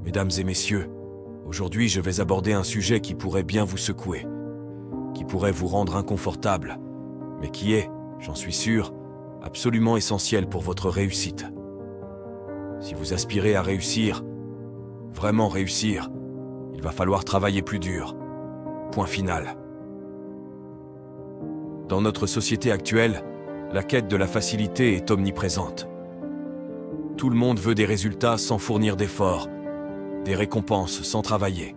Mesdames et messieurs, aujourd'hui je vais aborder un sujet qui pourrait bien vous secouer, qui pourrait vous rendre inconfortable, mais qui est, j'en suis sûr, absolument essentiel pour votre réussite. Si vous aspirez à réussir, vraiment réussir, il va falloir travailler plus dur. Point final. Dans notre société actuelle, la quête de la facilité est omniprésente. Tout le monde veut des résultats sans fournir d'efforts, des récompenses sans travailler.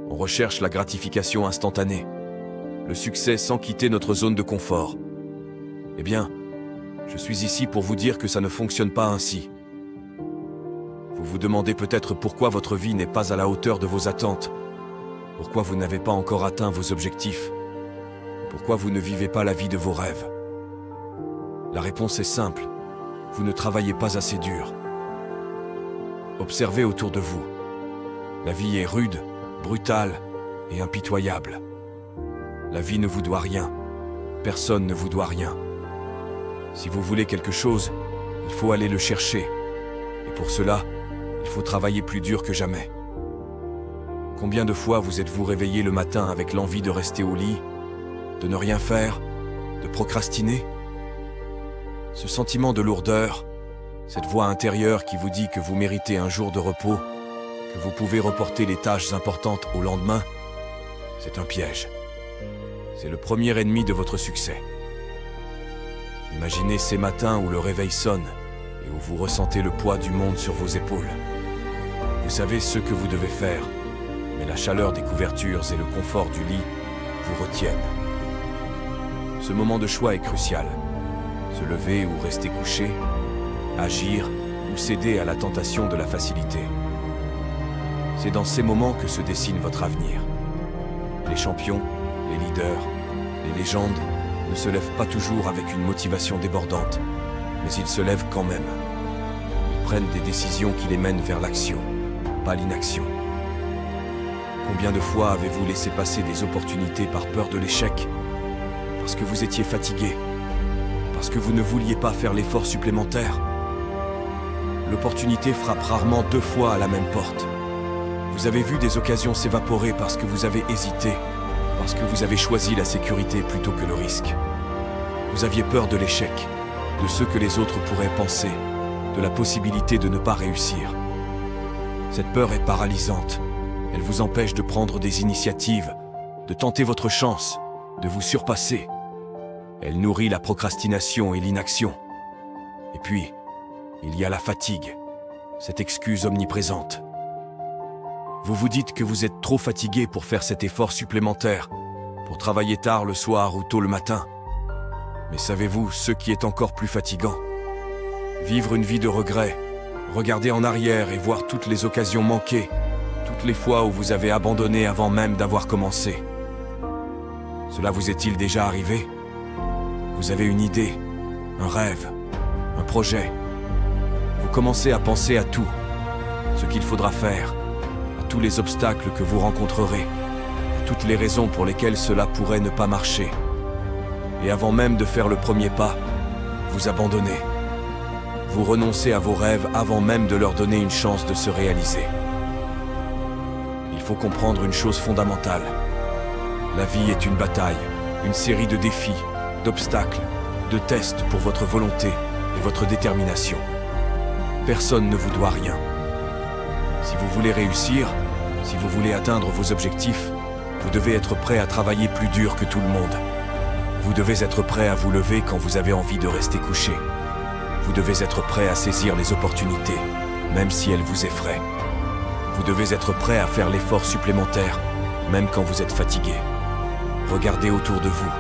On recherche la gratification instantanée, le succès sans quitter notre zone de confort. Eh bien, je suis ici pour vous dire que ça ne fonctionne pas ainsi. Vous vous demandez peut-être pourquoi votre vie n'est pas à la hauteur de vos attentes, pourquoi vous n'avez pas encore atteint vos objectifs, pourquoi vous ne vivez pas la vie de vos rêves. La réponse est simple, vous ne travaillez pas assez dur. Observez autour de vous. La vie est rude, brutale et impitoyable. La vie ne vous doit rien, personne ne vous doit rien. Si vous voulez quelque chose, il faut aller le chercher. Et pour cela, il faut travailler plus dur que jamais. Combien de fois vous êtes-vous réveillé le matin avec l'envie de rester au lit, de ne rien faire, de procrastiner? Ce sentiment de lourdeur, cette voix intérieure qui vous dit que vous méritez un jour de repos, que vous pouvez reporter les tâches importantes au lendemain, c'est un piège. C'est le premier ennemi de votre succès. Imaginez ces matins où le réveil sonne et où vous ressentez le poids du monde sur vos épaules. Vous savez ce que vous devez faire, mais la chaleur des couvertures et le confort du lit vous retiennent. Ce moment de choix est crucial. Se lever ou rester couché, agir ou céder à la tentation de la facilité. C'est dans ces moments que se dessine votre avenir. Les champions, les leaders, les légendes ne se lèvent pas toujours avec une motivation débordante, mais ils se lèvent quand même. Ils prennent des décisions qui les mènent vers l'action, pas l'inaction. Combien de fois avez-vous laissé passer des opportunités par peur de l'échec, parce que vous étiez fatigué, parce que vous ne vouliez pas faire l'effort supplémentaire? L'opportunité frappe rarement deux fois à la même porte. Vous avez vu des occasions s'évaporer parce que vous avez hésité, parce que vous avez choisi la sécurité plutôt que le risque. Vous aviez peur de l'échec, de ce que les autres pourraient penser, de la possibilité de ne pas réussir. Cette peur est paralysante. Elle vous empêche de prendre des initiatives, de tenter votre chance, de vous surpasser. Elle nourrit la procrastination et l'inaction. Et puis, il y a la fatigue, cette excuse omniprésente. Vous vous dites que vous êtes trop fatigué pour faire cet effort supplémentaire, pour travailler tard le soir ou tôt le matin. Mais savez-vous ce qui est encore plus fatigant? Vivre une vie de regret, regarder en arrière et voir toutes les occasions manquées, toutes les fois où vous avez abandonné avant même d'avoir commencé. Cela vous est-il déjà arrivé? Vous avez une idée, un rêve, un projet. Vous commencez à penser à tout, ce qu'il faudra faire, à tous les obstacles que vous rencontrerez, à toutes les raisons pour lesquelles cela pourrait ne pas marcher. Et avant même de faire le premier pas, vous abandonnez. Vous renoncez à vos rêves avant même de leur donner une chance de se réaliser. Il faut comprendre une chose fondamentale. La vie est une bataille, une série de défis, d'obstacles, de tests pour votre volonté et votre détermination. Personne ne vous doit rien. Si vous voulez réussir, si vous voulez atteindre vos objectifs, vous devez être prêt à travailler plus dur que tout le monde. Vous devez être prêt à vous lever quand vous avez envie de rester couché. Vous devez être prêt à saisir les opportunités, même si elles vous effraient. Vous devez être prêt à faire l'effort supplémentaire, même quand vous êtes fatigué. Regardez autour de vous.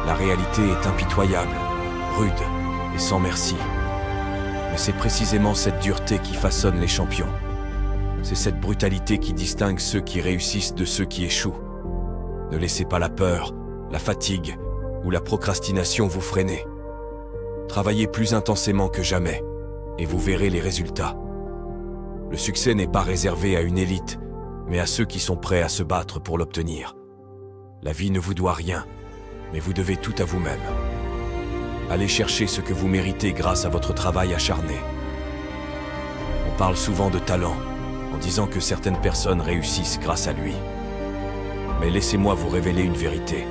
La réalité est impitoyable, rude et sans merci. Mais c'est précisément cette dureté qui façonne les champions. C'est cette brutalité qui distingue ceux qui réussissent de ceux qui échouent. Ne laissez pas la peur, la fatigue ou la procrastination vous freiner. Travaillez plus intensément que jamais et vous verrez les résultats. Le succès n'est pas réservé à une élite, mais à ceux qui sont prêts à se battre pour l'obtenir. La vie ne vous doit rien, mais vous devez tout à vous-même. Allez chercher ce que vous méritez grâce à votre travail acharné. On parle souvent de talent, en disant que certaines personnes réussissent grâce à lui. Mais laissez-moi vous révéler une vérité.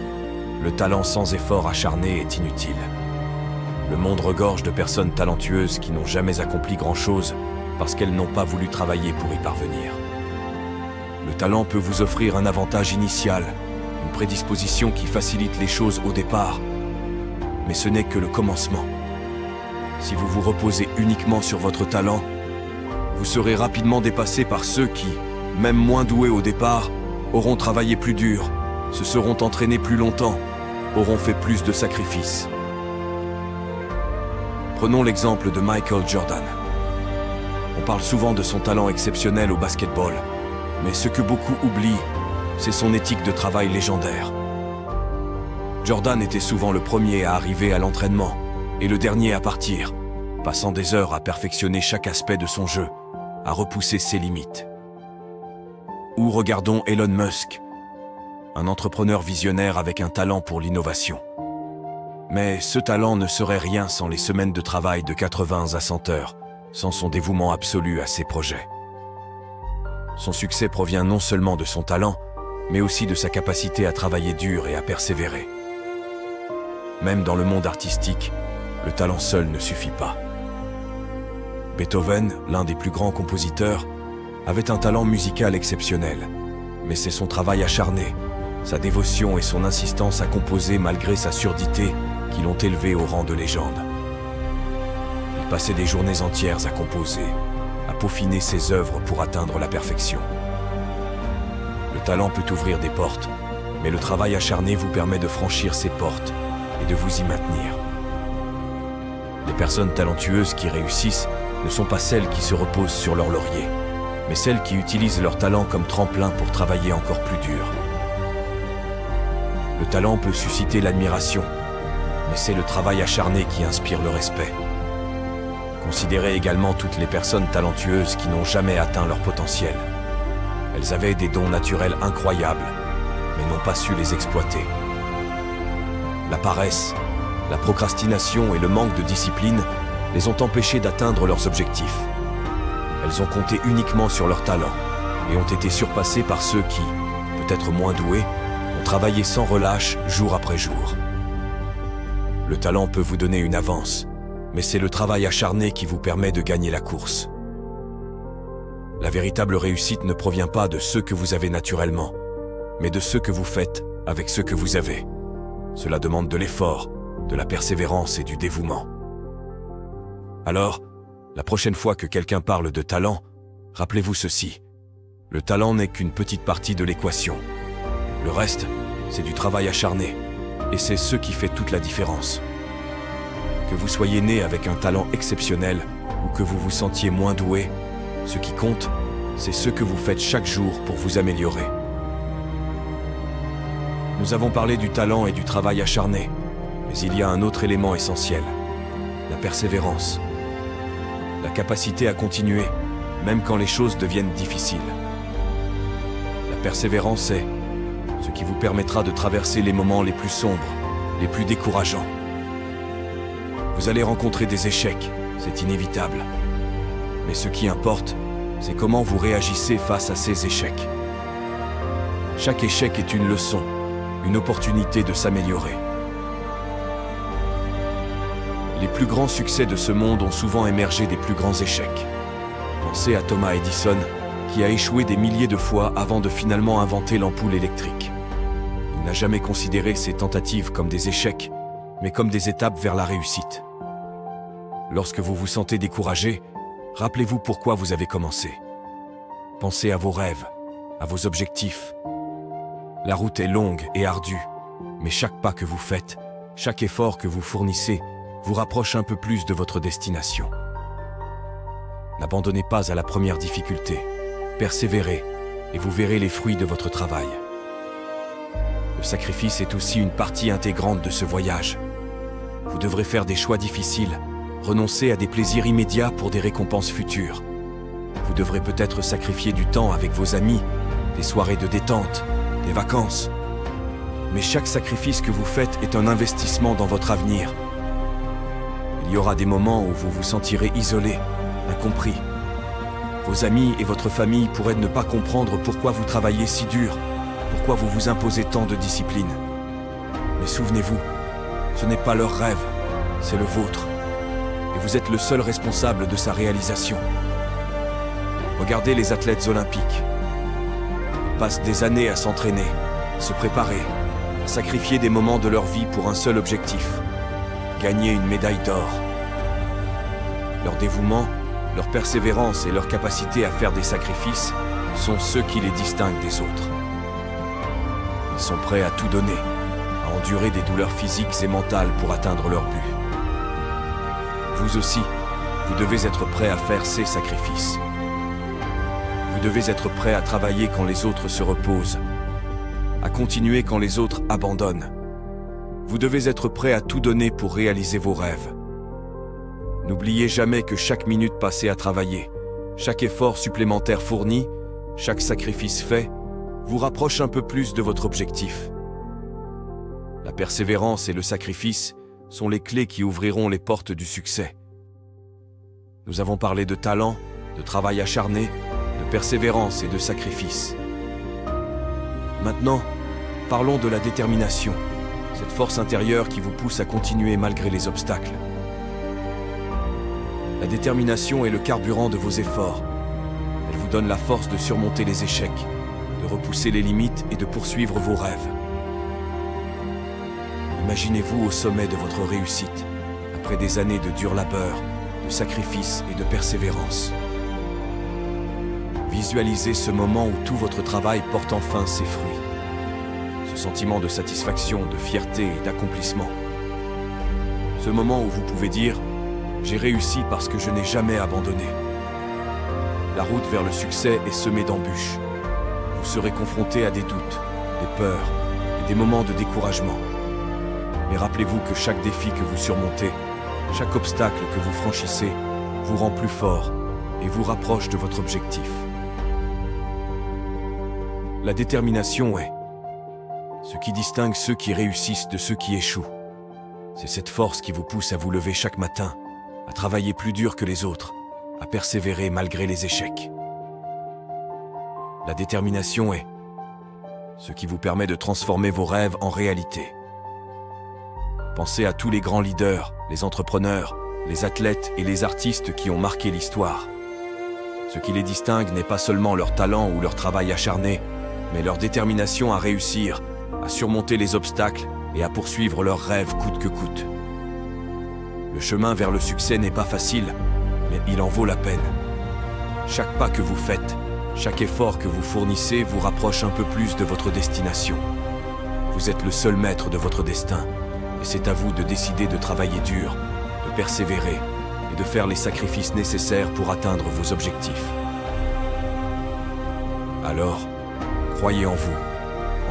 Le talent sans effort acharné est inutile. Le monde regorge de personnes talentueuses qui n'ont jamais accompli grand-chose parce qu'elles n'ont pas voulu travailler pour y parvenir. Le talent peut vous offrir un avantage initial, une prédisposition qui facilite les choses au départ, mais ce n'est que le commencement. Si vous vous reposez uniquement sur votre talent, vous serez rapidement dépassé par ceux qui, même moins doués au départ, auront travaillé plus dur, se seront entraînés plus longtemps, auront fait plus de sacrifices. Prenons l'exemple de Michael Jordan. On parle souvent de son talent exceptionnel au basketball, mais ce que beaucoup oublient, c'est son éthique de travail légendaire. Jordan était souvent le premier à arriver à l'entraînement et le dernier à partir, passant des heures à perfectionner chaque aspect de son jeu, à repousser ses limites. Ou regardons Elon Musk, un entrepreneur visionnaire avec un talent pour l'innovation. Mais ce talent ne serait rien sans les semaines de travail de 80 à 100 heures, sans son dévouement absolu à ses projets. Son succès provient non seulement de son talent, mais aussi de sa capacité à travailler dur et à persévérer. Même dans le monde artistique, le talent seul ne suffit pas. Beethoven, l'un des plus grands compositeurs, avait un talent musical exceptionnel, mais c'est son travail acharné, sa dévotion et son insistance à composer malgré sa surdité qui l'ont élevé au rang de légende. Il passait des journées entières à composer, à peaufiner ses œuvres pour atteindre la perfection. Le talent peut ouvrir des portes, mais le travail acharné vous permet de franchir ces portes et de vous y maintenir. Les personnes talentueuses qui réussissent ne sont pas celles qui se reposent sur leur laurier, mais celles qui utilisent leur talent comme tremplin pour travailler encore plus dur. Le talent peut susciter l'admiration, mais c'est le travail acharné qui inspire le respect. Considérez également toutes les personnes talentueuses qui n'ont jamais atteint leur potentiel. Elles avaient des dons naturels incroyables, mais n'ont pas su les exploiter. La paresse, la procrastination et le manque de discipline les ont empêchées d'atteindre leurs objectifs. Elles ont compté uniquement sur leur talent et ont été surpassées par ceux qui, peut-être moins doués, ont travaillé sans relâche jour après jour. Le talent peut vous donner une avance, mais c'est le travail acharné qui vous permet de gagner la course. La véritable réussite ne provient pas de ce que vous avez naturellement, mais de ce que vous faites avec ce que vous avez. Cela demande de l'effort, de la persévérance et du dévouement. Alors, la prochaine fois que quelqu'un parle de talent, rappelez-vous ceci. Le talent n'est qu'une petite partie de l'équation. Le reste, c'est du travail acharné, et c'est ce qui fait toute la différence. Que vous soyez né avec un talent exceptionnel ou que vous vous sentiez moins doué, ce qui compte, c'est ce que vous faites chaque jour pour vous améliorer. Nous avons parlé du talent et du travail acharné, mais il y a un autre élément essentiel, la persévérance. La capacité à continuer, même quand les choses deviennent difficiles. La persévérance est ce qui vous permettra de traverser les moments les plus sombres, les plus décourageants. Vous allez rencontrer des échecs, c'est inévitable. Mais ce qui importe, c'est comment vous réagissez face à ces échecs. Chaque échec est une leçon, une opportunité de s'améliorer. Les plus grands succès de ce monde ont souvent émergé des plus grands échecs. Pensez à Thomas Edison, qui a échoué des milliers de fois avant de finalement inventer l'ampoule électrique. Il n'a jamais considéré ses tentatives comme des échecs, mais comme des étapes vers la réussite. Lorsque vous vous sentez découragé, rappelez-vous pourquoi vous avez commencé. Pensez à vos rêves, à vos objectifs. La route est longue et ardue, mais chaque pas que vous faites, chaque effort que vous fournissez, vous rapproche un peu plus de votre destination. N'abandonnez pas à la première difficulté. Persévérez et vous verrez les fruits de votre travail. Le sacrifice est aussi une partie intégrante de ce voyage. Vous devrez faire des choix difficiles, renoncer à des plaisirs immédiats pour des récompenses futures. Vous devrez peut-être sacrifier du temps avec vos amis, des soirées de détente, des vacances. Mais chaque sacrifice que vous faites est un investissement dans votre avenir. Il y aura des moments où vous vous sentirez isolé, incompris. Vos amis et votre famille pourraient ne pas comprendre pourquoi vous travaillez si dur, pourquoi vous vous imposez tant de discipline. Mais souvenez-vous, ce n'est pas leur rêve, c'est le vôtre. Et vous êtes le seul responsable de sa réalisation. Regardez les athlètes olympiques. Ils passent des années à s'entraîner, à se préparer, à sacrifier des moments de leur vie pour un seul objectif, gagner une médaille d'or. Leur dévouement, leur persévérance et leur capacité à faire des sacrifices sont ceux qui les distinguent des autres. Ils sont prêts à tout donner, à endurer des douleurs physiques et mentales pour atteindre leur but. Vous aussi, vous devez être prêt à faire ces sacrifices. Vous devez être prêt à travailler quand les autres se reposent, à continuer quand les autres abandonnent. Vous devez être prêt à tout donner pour réaliser vos rêves. N'oubliez jamais que chaque minute passée à travailler, chaque effort supplémentaire fourni, chaque sacrifice fait, vous rapproche un peu plus de votre objectif. La persévérance et le sacrifice sont les clés qui ouvriront les portes du succès. Nous avons parlé de talent, de travail acharné, de persévérance et de sacrifice. Maintenant, parlons de la détermination, cette force intérieure qui vous pousse à continuer malgré les obstacles. La détermination est le carburant de vos efforts. Elle vous donne la force de surmonter les échecs, de repousser les limites et de poursuivre vos rêves. Imaginez-vous au sommet de votre réussite, après des années de dur labeur, de sacrifice et de persévérance. Visualisez ce moment où tout votre travail porte enfin ses fruits. Ce sentiment de satisfaction, de fierté et d'accomplissement. Ce moment où vous pouvez dire « J'ai réussi parce que je n'ai jamais abandonné ». La route vers le succès est semée d'embûches. Vous serez confronté à des doutes, des peurs et des moments de découragement. Mais rappelez-vous que chaque défi que vous surmontez, chaque obstacle que vous franchissez, vous rend plus fort et vous rapproche de votre objectif. La détermination est ce qui distingue ceux qui réussissent de ceux qui échouent. C'est cette force qui vous pousse à vous lever chaque matin, à travailler plus dur que les autres, à persévérer malgré les échecs. La détermination est ce qui vous permet de transformer vos rêves en réalité. Pensez à tous les grands leaders, les entrepreneurs, les athlètes et les artistes qui ont marqué l'histoire. Ce qui les distingue n'est pas seulement leur talent ou leur travail acharné, mais leur détermination à réussir, à surmonter les obstacles et à poursuivre leurs rêves coûte que coûte. Le chemin vers le succès n'est pas facile, mais il en vaut la peine. Chaque pas que vous faites, chaque effort que vous fournissez vous rapproche un peu plus de votre destination. Vous êtes le seul maître de votre destin, et c'est à vous de décider de travailler dur, de persévérer et de faire les sacrifices nécessaires pour atteindre vos objectifs. Alors, croyez en vous,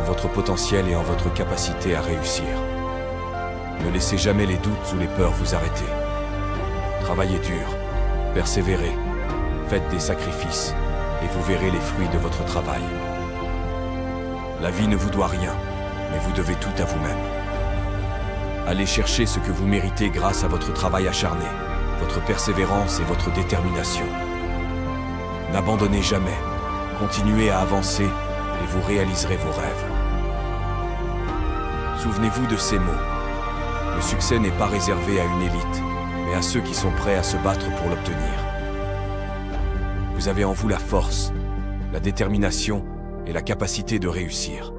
en votre potentiel et en votre capacité à réussir. Ne laissez jamais les doutes ou les peurs vous arrêter. Travaillez dur, persévérez, faites des sacrifices et vous verrez les fruits de votre travail. La vie ne vous doit rien, mais vous devez tout à vous-même. Allez chercher ce que vous méritez grâce à votre travail acharné, votre persévérance et votre détermination. N'abandonnez jamais, continuez à avancer et vous réaliserez vos rêves. Souvenez-vous de ces mots. Le succès n'est pas réservé à une élite, mais à ceux qui sont prêts à se battre pour l'obtenir. Vous avez en vous la force, la détermination et la capacité de réussir.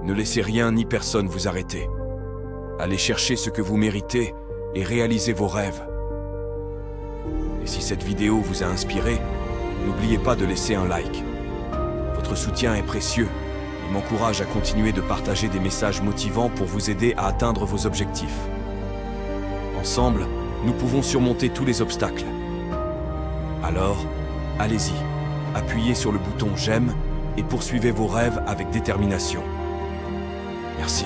Ne laissez rien ni personne vous arrêter. Allez chercher ce que vous méritez et réalisez vos rêves. Et si cette vidéo vous a inspiré, n'oubliez pas de laisser un like. Votre soutien est précieux. Il m'encourage à continuer de partager des messages motivants pour vous aider à atteindre vos objectifs. Ensemble, nous pouvons surmonter tous les obstacles. Alors, allez-y, appuyez sur le bouton j'aime et poursuivez vos rêves avec détermination. Merci.